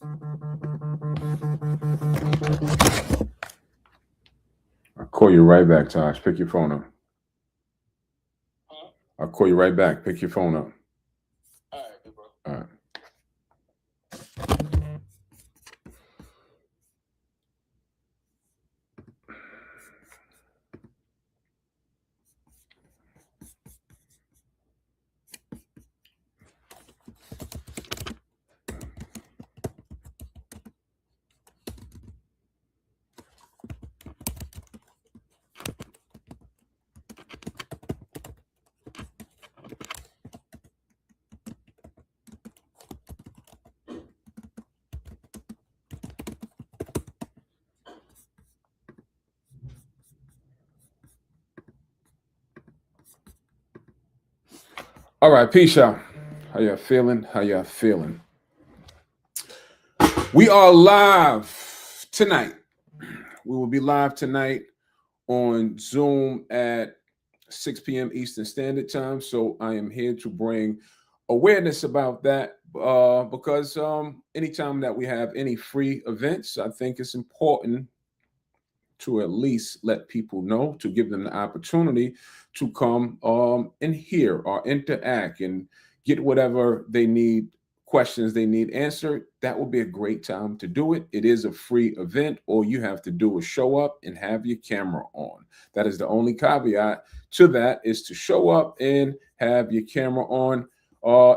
I'll call you right back, Tosh. Pick your phone up. I'll call you right back. Pick your phone up. All right, good bro. All right. All right, peace out. How y'all feeling? How y'all feeling? We are live tonight. We will be live tonight on Zoom at 6 p.m. Eastern Standard Time. So I am here to bring awareness about that because anytime that we have any free events, I think it's important to at least let people know, to give them the opportunity to come and hear or interact and get whatever they need, questions they need answered. That would be a great time to do it. It is a free event. All you have to do is show up and have your camera on. That is the only caveat to that, is to show up and have your camera on.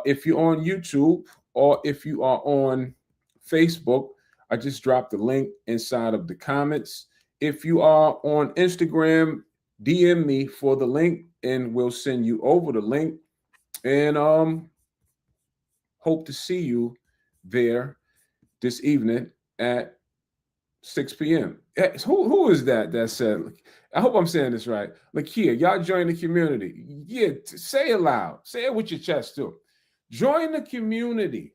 If you're on YouTube or if you are on Facebook, I just dropped the link inside of the comments. If you are on Instagram, DM me for the link and we'll send you over the link. And hope to see you there this evening at 6 p.m. Who is that said? I hope I'm saying this right. Lakia, y'all join the community. Yeah, say it loud. Say it with your chest too. Join the community.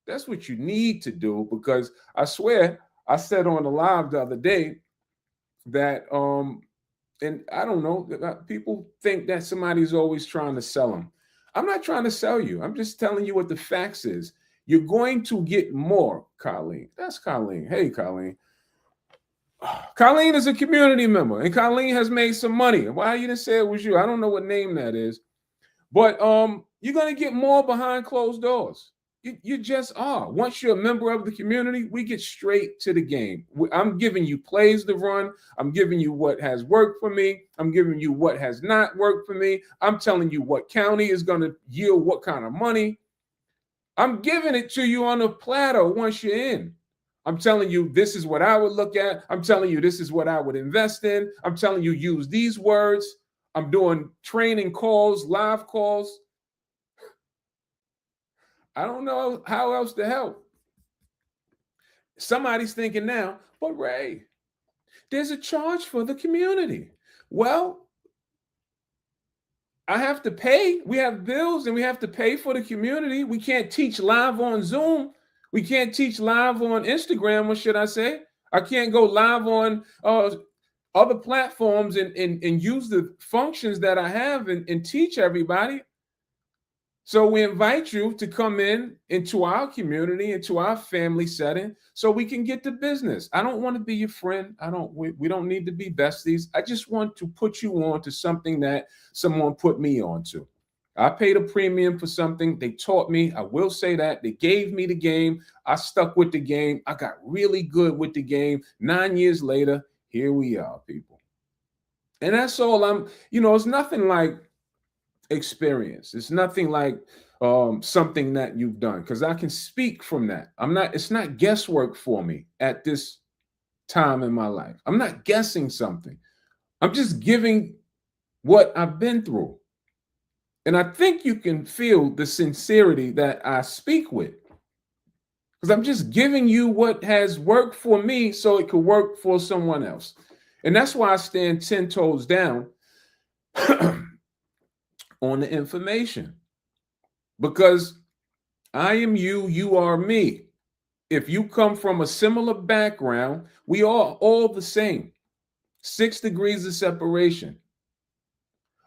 That's what you need to do, because I swear I said on the live the other day that and I don't know, people think that somebody's always trying to sell them. I'm not trying to sell you. I'm just telling you what the facts is. You're going to get more. Colleen, that's Colleen. Hey, Colleen. Colleen is a community member, and Colleen has made some money. Why you didn't say it was you? I don't know what name that is, but you're gonna get more behind closed doors. You just are. Once you're a member of the community, we get straight to the game. I'm giving you plays to run. I'm giving you what has worked for me. I'm giving you what has not worked for me. I'm telling you what county is going to yield what kind of money. I'm giving it to you on a platter once you're in. I'm telling you, this is what I would look at. I'm telling you, this is what I would invest in. I'm telling you, use these words. I'm doing training calls, live calls. I don't know how else to help. Somebody's thinking now, but Ray, there's a charge for the community. Well, I have to pay. We have bills and we have to pay for the community. We can't teach live on Zoom. We can't teach live on Instagram, what should I say? I can't go live on other platforms and use the functions that I have and teach everybody. So we invite you to come into our community, into our family setting, so we can get to business. I don't want to be your friend. We don't need to be besties. I just want to put you on to something that someone put me on to. I paid a premium for something. They taught me. I will say that. They gave me the game. I stuck with the game. I got really good with the game. 9 years later, here we are, people. And that's all it's nothing like experience. It's nothing like something that you've done, because I can speak from that. It's not guesswork for me at this time in my life. I'm not guessing something. I'm just giving what I've been through. And I think you can feel the sincerity that I speak with, because I'm just giving you what has worked for me so it could work for someone else. And that's why I stand 10 toes down on the information, because I am you, you are me. If you come from a similar background, we are all the same. 6 degrees of separation.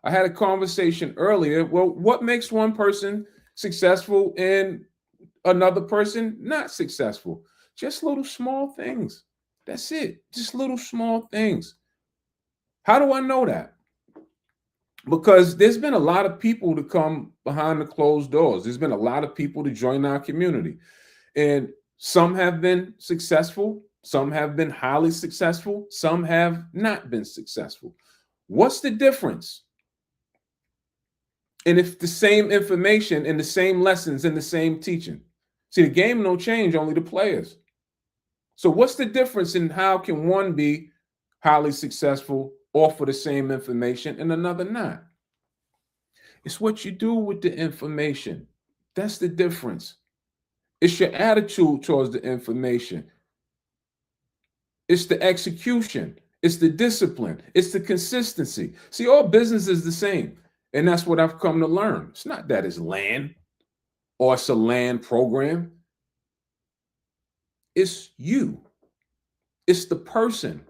I had a conversation earlier. Well, what makes one person successful and another person not successful? Just little small things. That's it. Just little small things. How do I know that? Because there's been a lot of people to come behind the closed doors. There's been a lot of people to join our community. And some have been successful. Some have been highly successful. Some have not been successful. What's the difference? And if the same information and the same lessons and the same teaching. See, the game don't change, only the players. So what's the difference in how can one be highly successful, offer the same information, and another not? It's what you do with the information. That's the difference. It's your attitude towards the information. It's the execution. It's the discipline. It's the consistency. See, all business is the same. And that's what I've come to learn. It's not that it's land or it's a land program. It's you. It's the person.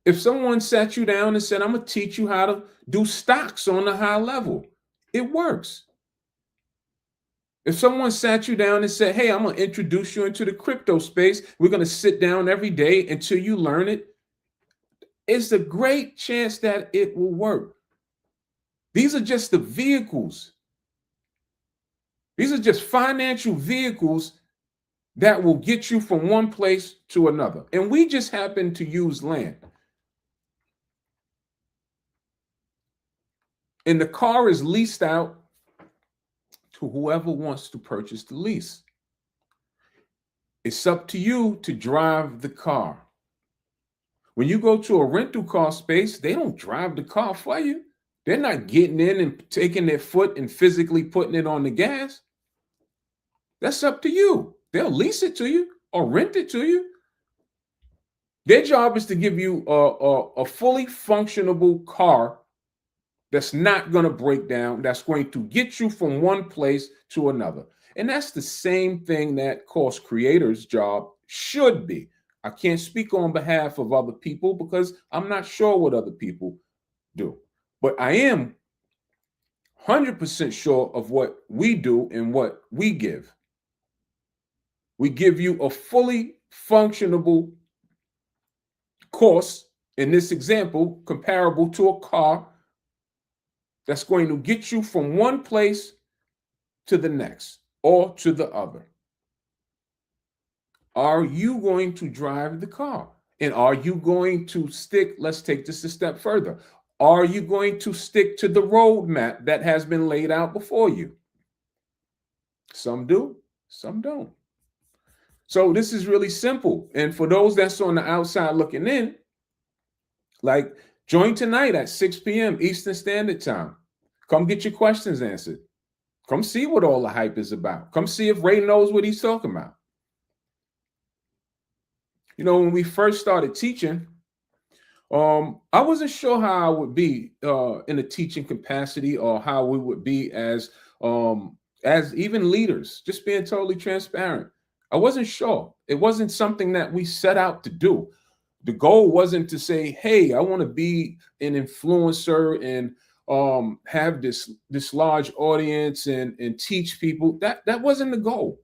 If someone sat you down and said, I'm going to teach you how to do stocks on a high level, it works. If someone sat you down and said, hey, I'm going to introduce you into the crypto space, we're going to sit down every day until you learn it, it's a great chance that it will work. These are just the vehicles. These are just financial vehicles that will get you from one place to another. And we just happen to use land. And the car is leased out to whoever wants to purchase the lease. It's up to you to drive the car. When you go to a rental car space, they don't drive the car for you. They're not getting in and taking their foot and physically putting it on the gas. That's up to you. They'll lease it to you or rent it to you. Their job is to give you a fully functionable car that's not going to break down, that's going to get you from one place to another. And that's the same thing that course creators' job should be. I can't speak on behalf of other people because I'm not sure what other people do. But I am 100% sure of what we do and what we give. We give you a fully functionable course, in this example, comparable to a car, that's going to get you from one place to the next or to the other. Are you going to drive the car? And are you going to stick? Let's take this a step further. Are you going to stick to the roadmap that has been laid out before you? Some do, some don't. So this is really simple. And for those that's on the outside looking in, like, join tonight at 6 p.m. Eastern Standard Time. Come get your questions answered. Come see what all the hype is about. Come see if Ray knows what he's talking about. You know, when we first started teaching, I wasn't sure how I would be in a teaching capacity or how we would be as even leaders, just being totally transparent. I wasn't sure. It wasn't something that we set out to do. The goal wasn't to say, hey, I want to be an influencer and have this large audience and teach people. That wasn't the goal,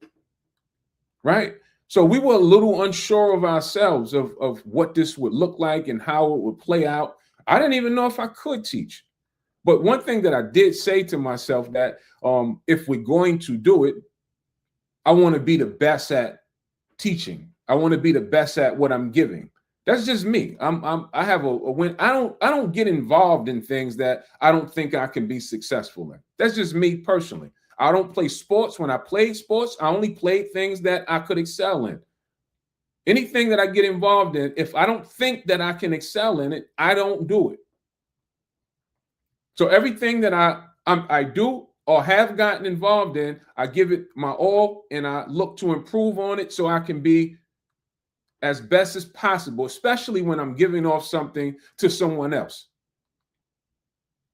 right? So we were a little unsure of ourselves of what this would look like and how it would play out. I didn't even know if I could teach. But one thing that I did say to myself that if we're going to do it, I want to be the best at teaching. I want to be the best at what I'm giving. That's just me. I have a win. I don't get involved in things that I don't think I can be successful in. That's just me personally. I don't play sports. When I played sports, I only played things that I could excel in. Anything that I get involved in, if I don't think that I can excel in it, I don't do it. So everything that I do or have gotten involved in, I give it my all and I look to improve on it so I can be as best as possible, especially when I'm giving off something to someone else.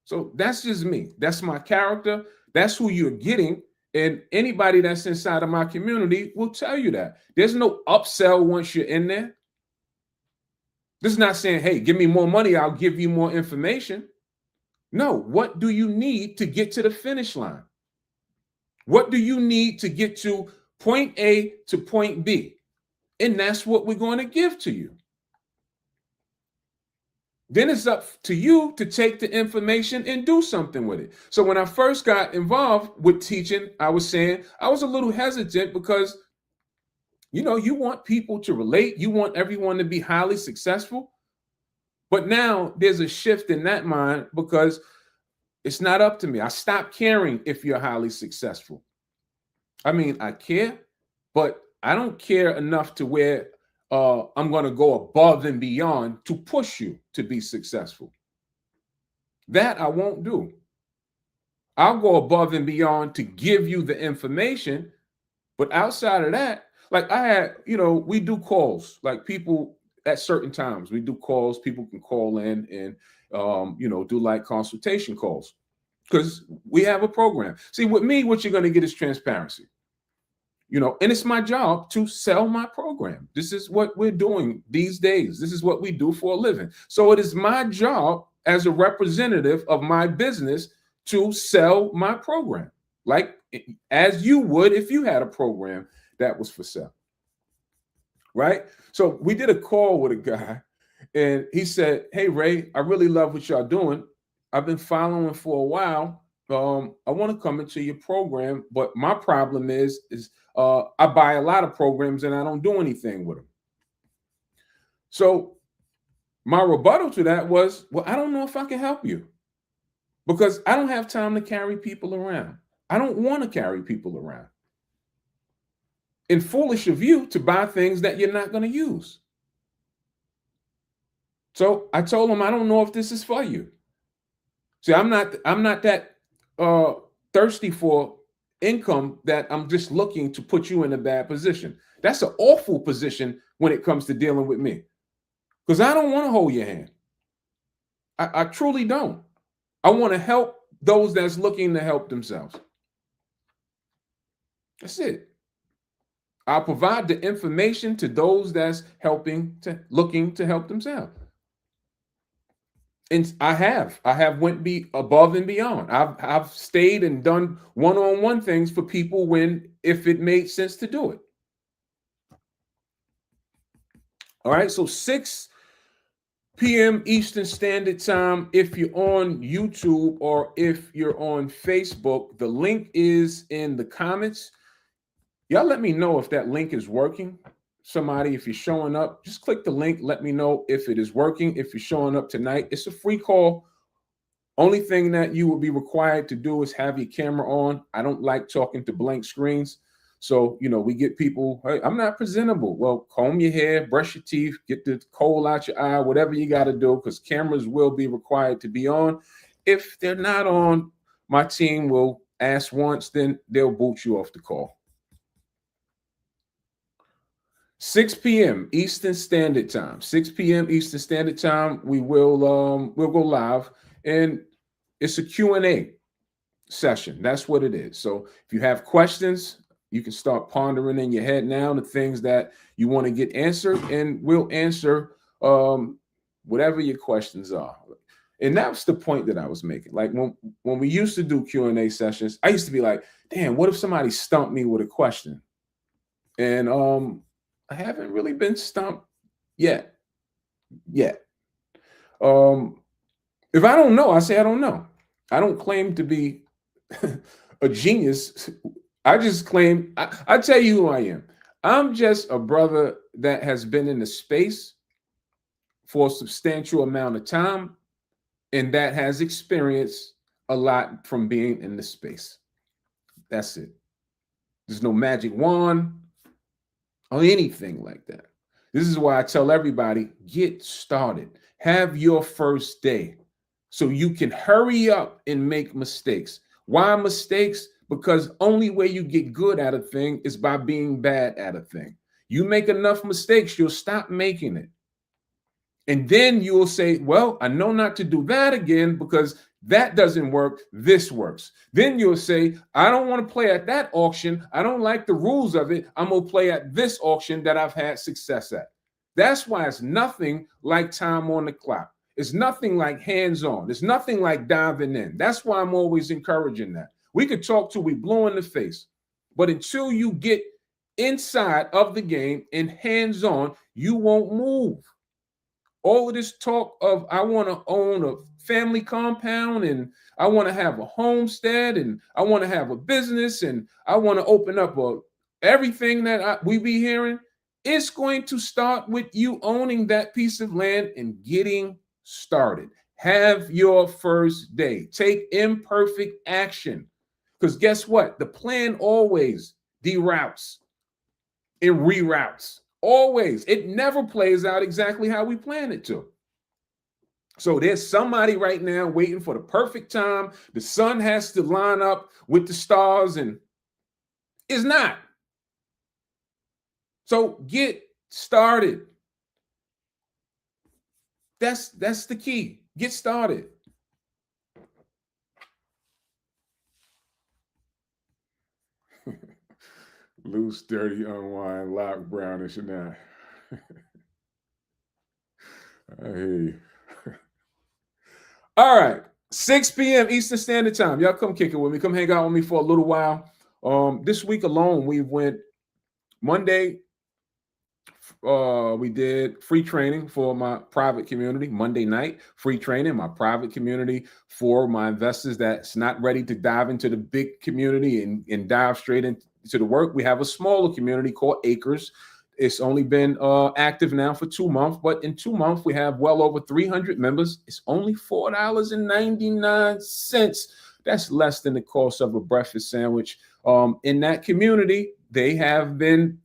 So that's just me. That's my character. That's who you're getting. And anybody that's inside of my community will tell you that. There's no upsell once you're in there. This is not saying, hey, give me more money, I'll give you more information. No, what do you need to get to the finish line? What do you need to get to point A to point B? and that's what we're going to give to you. Then it's up to you to take the information and do something with it. So when I first got involved with teaching, I was saying I was a little hesitant because, you know, you want people to relate. You want everyone to be highly successful. But now there's a shift in that mind because it's not up to me. I stopped caring if you're highly successful. I mean, I care, but I don't care enough to where I'm going to go above and beyond to push you to be successful. That I won't do. I'll go above and beyond to give you the information. But outside of that, like I had, you know, we do calls, like people at certain times, we do calls, people can call in and, you know, do like consultation calls because we have a program. See, with me, what you're going to get is transparency. You know, and it's my job to sell my program. This is what we're doing these days. This is what we do for a living. So it is my job as a representative of my business to sell my program, like as you would if you had a program that was for sale. Right? So we did a call with a guy and he said, "Hey, Ray, I really love what y'all doing. I've been following for a while. I want to come into your program, but my problem is I buy a lot of programs and I don't do anything with them." So my rebuttal to that was, well, I don't know if I can help you because I don't have time to carry people around. I don't want to carry people around. And foolish of you to buy things that you're not going to use. So I told him, I don't know if this is for you. See, I'm not that thirsty for income that I'm just looking to put you in a bad position. That's an awful position when it comes to dealing with me because I don't want to hold your hand. I truly don't. I want to help those that's looking to help themselves. That's it. I'll provide the information to those that's looking to help themselves. And I have went above and beyond. I've stayed and done one-on-one things for people if it made sense to do it. All right, so 6 p.m. Eastern Standard Time. If you're on YouTube or if you're on Facebook, the link is in the comments. Y'all let me know if that link is working. Somebody, if you're showing up, just click the link. Let me know if it is working. If you're showing up tonight, it's a free call. Only thing that you will be required to do is have your camera on. I don't like talking to blank screens. So, you know, we get people, hey, I'm not presentable. Well, comb your hair, brush your teeth, get the coal out your eye, whatever you got to do, because cameras will be required to be on. If they're not on, my team will ask once, then they'll boot you off the call. 6 p.m. Eastern Standard Time. 6 p.m. Eastern Standard Time. We'll go live, and it's a Q&A session. That's what it is. So if you have questions, you can start pondering in your head now the things that you want to get answered, and we'll answer whatever your questions are. And that's the point that I was making. Like when we used to do Q&A sessions, I used to be like, damn, what if somebody stumped me with a question? And I haven't really been stumped yet. If I don't know, I say I don't know. I don't claim to be a genius. I just claim, I tell you who I am. I'm just a brother that has been in the space for a substantial amount of time and that has experienced a lot from being in the space. That's it. There's no magic wand or anything like that. This is why I tell everybody, get started. Have your first day so you can hurry up and make mistakes. Why mistakes? Because only way you get good at a thing is by being bad at a thing. You make enough mistakes, you'll stop making it. And then you will say, well, I know not to do that again because that doesn't work. This works. Then you'll say, I don't want to play at that auction. I don't like the rules of it. I'm going to play at this auction that I've had success at. That's why it's nothing like time on the clock. It's nothing like hands-on. It's nothing like diving in. That's why I'm always encouraging that. We could talk till we blow in the face, but until you get inside of the game and hands-on, you won't move. All of this talk of I want to own a family compound and I want to have a homestead and I want to have a business and I want to open up everything that we be hearing, it's going to start with you owning that piece of land and getting started. Have your first day. Take imperfect action. Because guess what? The plan always deroutes. It reroutes. Always. It never plays out exactly how we plan it to. So there's somebody right now waiting for the perfect time. The sun has to line up with the stars, and it's not. So get started. That's the key. Get started. Loose, dirty, unwind, lock, brownish, and that. I hear you. All right, 6 p.m. Eastern Standard Time. Y'all come kick it with me. Come hang out with me for a little while. This week alone, we went Monday. We did free training for my private community. Monday night, free training, my private community for my investors that's not ready to dive into the big community and dive straight into the work. We have a smaller community called Acres. It's only been active now for 2 months, but in 2 months, we have well over 300 members. It's only $4.99. That's less than the cost of a breakfast sandwich. In that community, they have been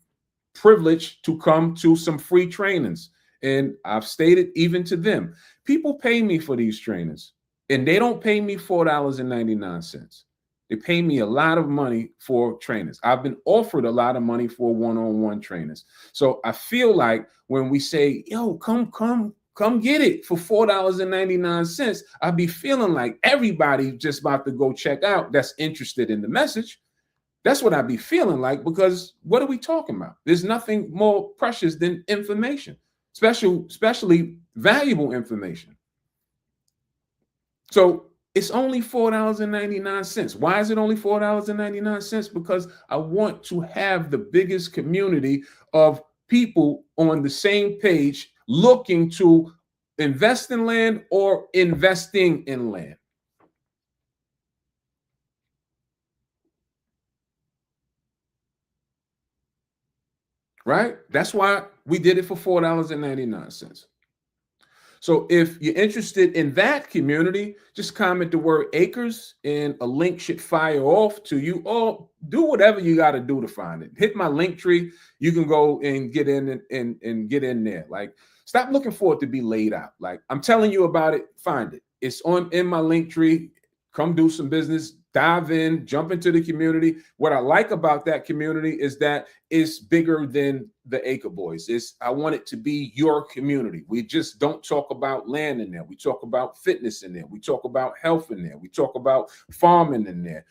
privileged to come to some free trainings. And I've stated even to them, people pay me for these trainings, and they don't pay me $4.99. They pay me a lot of money for trainers. I've been offered a lot of money for one-on-one trainers. So I feel like when we say, yo, come get it for $4.99, I'd be feeling like everybody just about to go check out that's interested in the message. That's what I'd be feeling like, because what are we talking about? There's nothing more precious than information, especially valuable information. So it's only $4.99. Why is it only $4.99? Because I want to have the biggest community of people on the same page looking to invest in land or investing in land. Right? That's why we did it for $4.99. So if you're interested in that community, just comment the word Acres and a link should fire off to you, or do whatever you got to do to find it. Hit my link tree. You can go and get in and get in there. Like, stop looking for it to be laid out. Like, I'm telling you about it, find it. It's in my link tree. Come do some business. Dive in, jump into the community. What I like about that community is that it's bigger than the Acre Boyzz. I want it to be your community. We just don't talk about land in there. We talk about fitness in there. We talk about health in there. We talk about farming in there.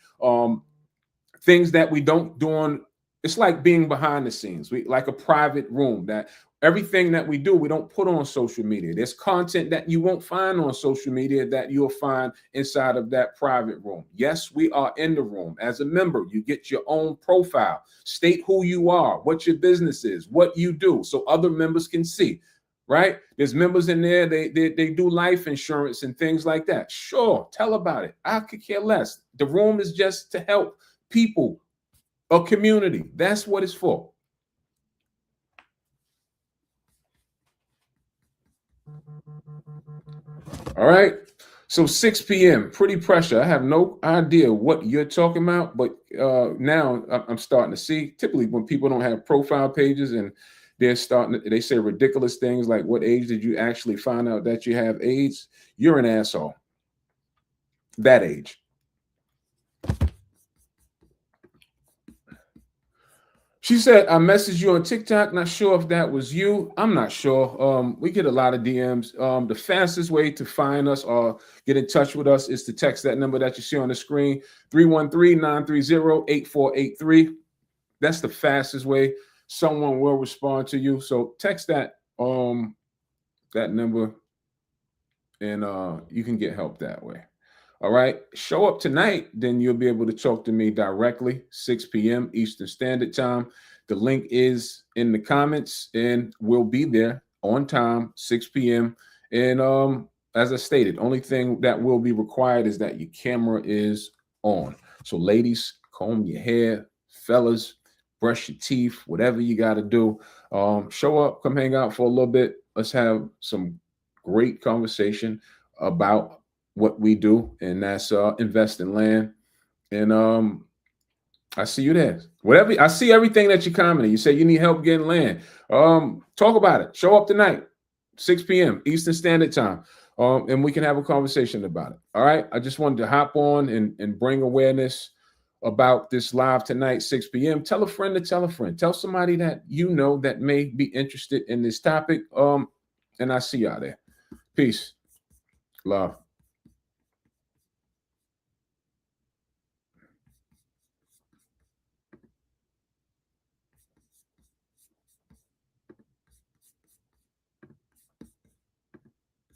Things that we don't do on. It's like being behind the scenes. We like a private room that everything that we do, we don't put on social media. There's content that you won't find on social media that you'll find inside of that private room. Yes, we are in the room. As a member, you get your own profile. State who you are, what your business is, what you do, so other members can see, right? There's members in there, they do life insurance and things like that. Sure, tell about it. I could care less. The room is just to help people, a community. That's what it's for. All right. So 6 p.m. pretty pressure. I have no idea what you're talking about, but now I'm starting to see. Typically, when people don't have profile pages and they say ridiculous things like, "What age did you actually find out that you have AIDS?" You're an asshole. That age. She said, I messaged you on TikTok. Not sure if that was you. I'm not sure. We get a lot of DMs. The fastest way to find us or get in touch with us is to text that number that you see on the screen, 313-930-8483. That's the fastest way. Someone will respond to you. So text that number, and you can get help that way. All right. Show up tonight, then you'll be able to talk to me directly, 6 p.m. Eastern Standard Time. The link is in the comments, and we'll be there on time, 6 p.m. And as I stated, only thing that will be required is that your camera is on. So ladies, comb your hair, fellas, brush your teeth, whatever you got to do. Show up, come hang out for a little bit. Let's have some great conversation about what we do, and that's invest in land. And I see you there. Whatever, I see everything that you commented. You say you need help getting land. Talk about it. Show up tonight, 6 p.m. Eastern Standard Time. And we can have a conversation about it. All right. I just wanted to hop on and bring awareness about this live tonight, 6 p.m. Tell a friend to tell a friend. Tell somebody that you know that may be interested in this topic. And I see y'all there. Peace. Love.